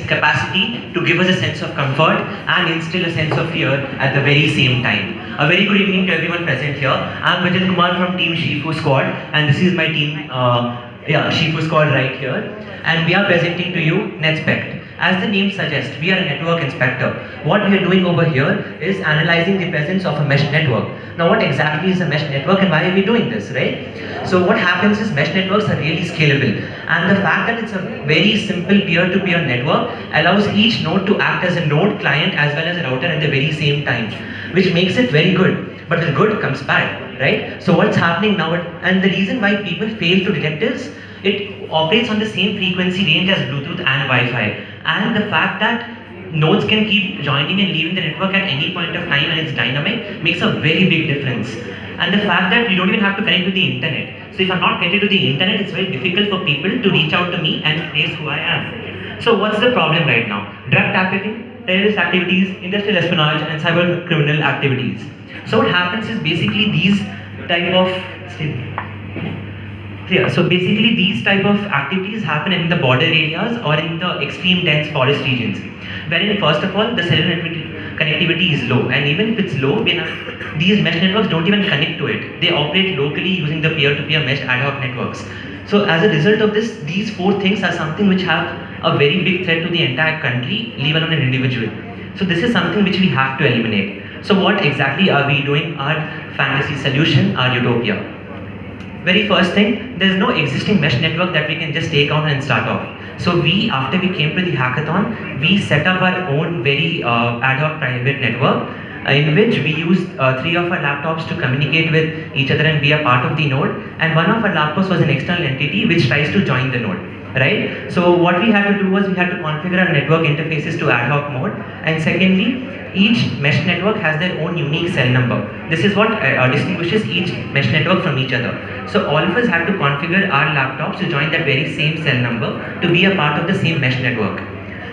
capacity to give us a sense of comfort and instill a sense of fear at the very same time. A very good evening to everyone present here. I'm Vijay Kumar from Team Shifu Squad, and this is my team, Shifu Squad right here. And we are presenting to you NetSpect. As the name suggests, we are a network inspector. What we are doing over here is analyzing the presence of a mesh network. Now, what exactly is a mesh network and why are we doing this, right? So what happens is mesh networks are really scalable, and the fact that it's a very simple peer-to-peer network allows each node to act as a node client as well as a router at the very same time, which makes it very good. But with good comes bad, right? So what's happening now, and the reason why people fail to detect is, it operates on the same frequency range as Bluetooth and Wi-Fi. And the fact that nodes can keep joining and leaving the network at any point of time and it's dynamic makes a very big difference. And the fact that you don't even have to connect to the internet. So if I'm not connected to the internet, it's very difficult for people to reach out to me and trace who I am. So what's the problem right now? Drug trafficking, terrorist activities, industrial espionage, and cyber criminal activities. So what happens is basically these type of these type of activities happen in the border areas or in the extreme dense forest regions, wherein first of all the cellular connectivity is low, and even if it's low, these mesh networks don't even connect to it. They operate locally using the peer-to-peer mesh ad hoc networks. So as a result of this, these four things are something which have a very big threat to the entire country, leave alone an individual. So this is something which we have to eliminate. So what exactly are we doing? Our fantasy solution, our utopia. Very first thing, there is no existing mesh network that we can just take out and start off. So after we came to the hackathon, we set up our own very ad hoc private network in which we used 3 of our laptops to communicate with each other and be a part of the node, and one of our laptops was an external entity which tries to join the node. Right? So what we had to do was we had to configure our network interfaces to ad hoc mode, and secondly, each mesh network has their own unique cell number. This is what distinguishes each mesh network from each other. So all of us have to configure our laptops to join that very same cell number to be a part of the same mesh network.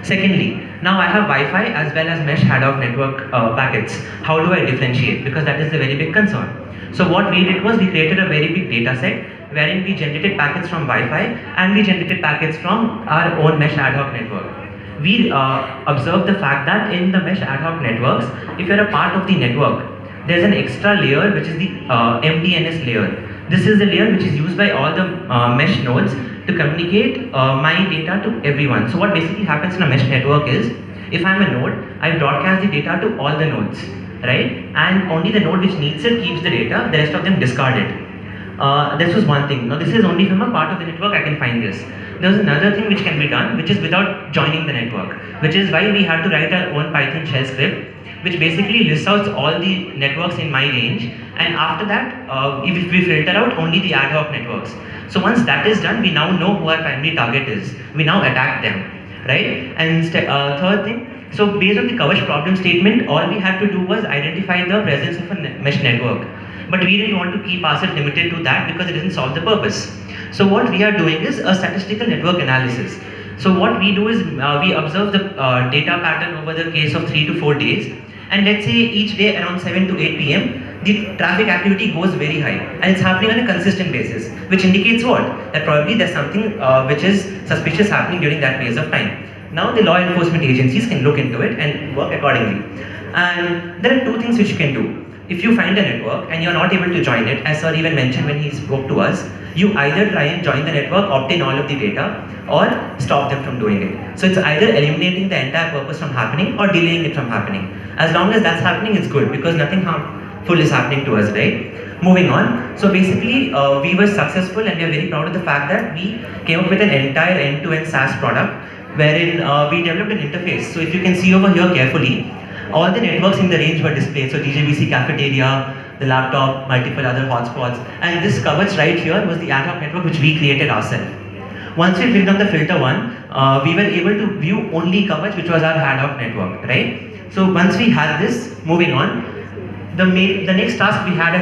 Secondly, now I have Wi-Fi as well as mesh ad hoc network packets. How do I differentiate? Because that is a very big concern. So what we did was we created a very big data set wherein we generated packets from Wi-Fi and we generated packets from our own mesh ad hoc network. We observed the fact that in the mesh ad hoc networks, if you're a part of the network, there's an extra layer which is the MDNS layer. This is the layer which is used by all the mesh nodes to communicate my data to everyone. So what basically happens in a mesh network is, if I'm a node, I broadcast the data to all the nodes, right? And only the node which needs it keeps the data, the rest of them discard it. This was one thing. Now this is only from a part of the network I can find this. There's another thing which can be done, which is without joining the network, which is why we had to write our own Python shell script, which basically lists out all the networks in my range, and after that, we filter out only the ad hoc networks. So once that is done, we now know who our primary target is. We now attack them, right? And third thing, so based on the KAVACH problem statement, all we had to do was identify the presence of a mesh network. But we didn't want to keep ourselves limited to that because it doesn't solve the purpose. So what we are doing is a statistical network analysis. So what we do is we observe the data pattern over the case of 3 to 4 days, and let's say each day around 7 to 8 p.m. the traffic activity goes very high and it's happening on a consistent basis, which indicates what? That probably there's something which is suspicious happening during that phase of time. Now the law enforcement agencies can look into it and work accordingly. And there are two things which you can do. If you find a network and you're not able to join it, as sir even mentioned when he spoke to us, you either try and join the network, obtain all of the data, or stop them from doing it. So it's either eliminating the entire purpose from happening or delaying it from happening. As long as that's happening, it's good because nothing harmful is happening to us, right? Moving on. So basically, we were successful and we are very proud of the fact that we came up with an entire end-to-end SaaS product wherein we developed an interface. So if you can see over here carefully, all the networks in the range were displayed. So DJBC cafeteria, the laptop, multiple other hotspots, and this KAVACH right here was the ad hoc network which we created ourselves. Once we clicked on the filter one, we were able to view only KAVACH, which was our ad hoc network, right? So once we had this, moving on, the next task we had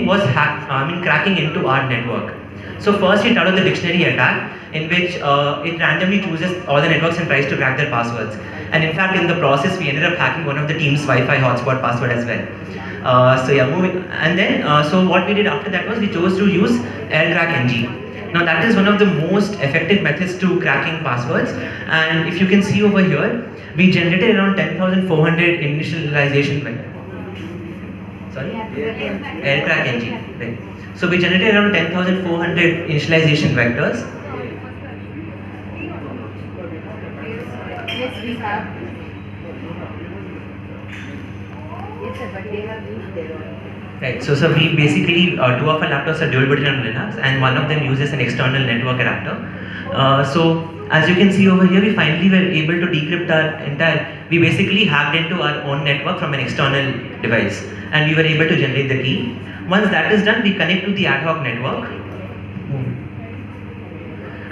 was cracking into our network. So first we started the dictionary attack, in which it randomly chooses all the networks and tries to crack their passwords. And in fact, in the process, we ended up hacking one of the team's Wi-Fi hotspot password as well. So yeah, moving. And then, so what we did after that was we chose to use AirCrack NG. Now that is one of the most effective methods to cracking passwords, and if you can see over here, we generated around 10,400 initialization vectors. Sorry? Aircrack engine. Right. So we generated around 10,400 initialization vectors. Yes, we have. Yes, sir, but they have used their own. Right, so we basically, two of our laptops are dual booted on Linux, and one of them uses an external network adapter. So as you can see over here, we finally were able to decrypt our entire, we basically hacked into our own network from an external device, and we were able to generate the key. Once that is done, we connect to the ad hoc network,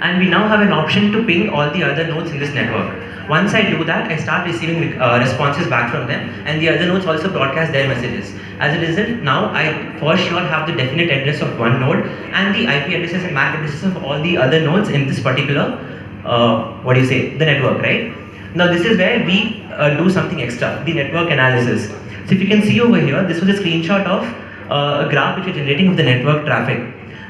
and we now have an option to ping all the other nodes in this network. Once I do that, I start receiving responses back from them, and the other nodes also broadcast their messages. As a result, now I for sure have the definite address of one node and the IP addresses and MAC addresses of all the other nodes in this particular, the network, right? Now this is where we do something extra, the network analysis. So if you can see over here, this was a screenshot of a graph which we're generating of the network traffic.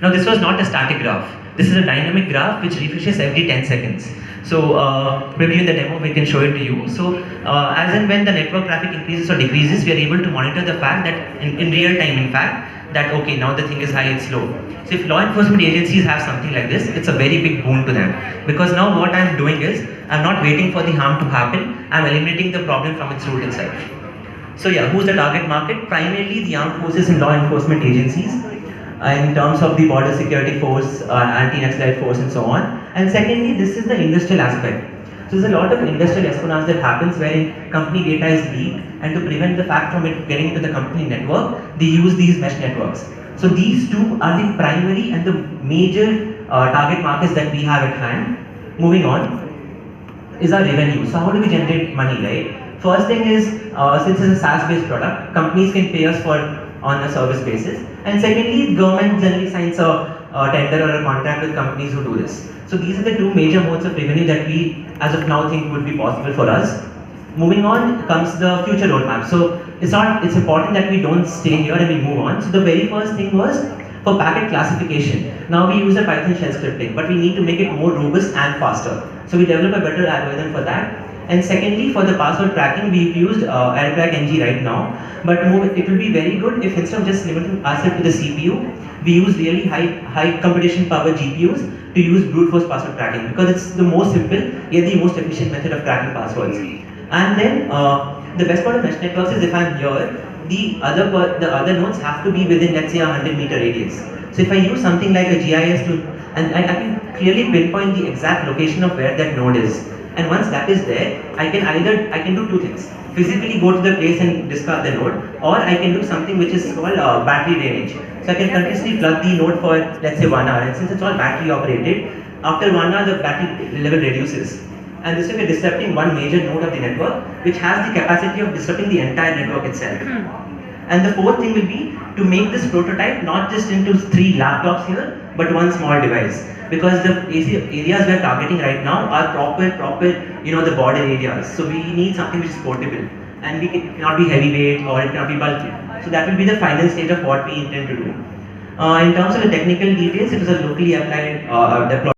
Now this was not a static graph. This is a dynamic graph which refreshes every 10 seconds. So maybe in the demo we can show it to you. So as and when the network traffic increases or decreases, we are able to monitor the fact that in real time, in fact, that okay, now the thing is high, it's low. So if law enforcement agencies have something like this, it's a very big boon to them. Because now what I'm doing is, I'm not waiting for the harm to happen, I'm eliminating the problem from its root itself. So yeah, who's the target market? Primarily the armed forces and law enforcement agencies, in terms of the border security force, anti-Naxalite force and so on. And secondly, this is the industrial aspect. So there's a lot of industrial espionage that happens wherein company data is leaked, and to prevent the fact from it getting into the company network, they use these mesh networks. So these two are the primary and the major target markets that we have at hand. Moving on is our revenue. So how do we generate money, right? First thing is, since it's a SaaS-based product, companies can pay us on a service basis. And secondly, government generally signs a tender or a contract with companies who do this. So these are the two major modes of revenue that we, as of now, think would be possible for us. Moving on comes the future roadmap. So it's important that we don't stay here and we move on. So the very first thing was for packet classification. Now we use a Python shell scripting, but we need to make it more robust and faster. So we develop a better algorithm for that. And secondly, for the password tracking, we've used Aircrack NG right now, but it will be very good if instead of just limiting ourselves to the CPU, we use really high computation power GPUs to use brute force password tracking, because it's the most simple yet the most efficient method of cracking passwords. And then the best part of mesh networks is if I'm here, the other nodes have to be within, let's say, a 100-meter radius. So if I use something like a GIS and I can clearly pinpoint the exact location of where that node is. And once that is there, I can do two things. Physically go to the place and discard the node, or I can do something which is called battery drainage. So I can continuously plug the node for, let's say, 1 hour, and since it's all battery operated, after 1 hour the battery level reduces. And this will be disrupting one major node of the network, which has the capacity of disrupting the entire network itself. And the fourth thing will be to make this prototype not just into 3 laptops here, but one small device. Because the areas we are targeting right now are proper, the border areas. So we need something which is portable, and it cannot be heavyweight or it cannot be bulky. So that will be the final stage of what we intend to do. In terms of the technical details, it was a locally applied deployment.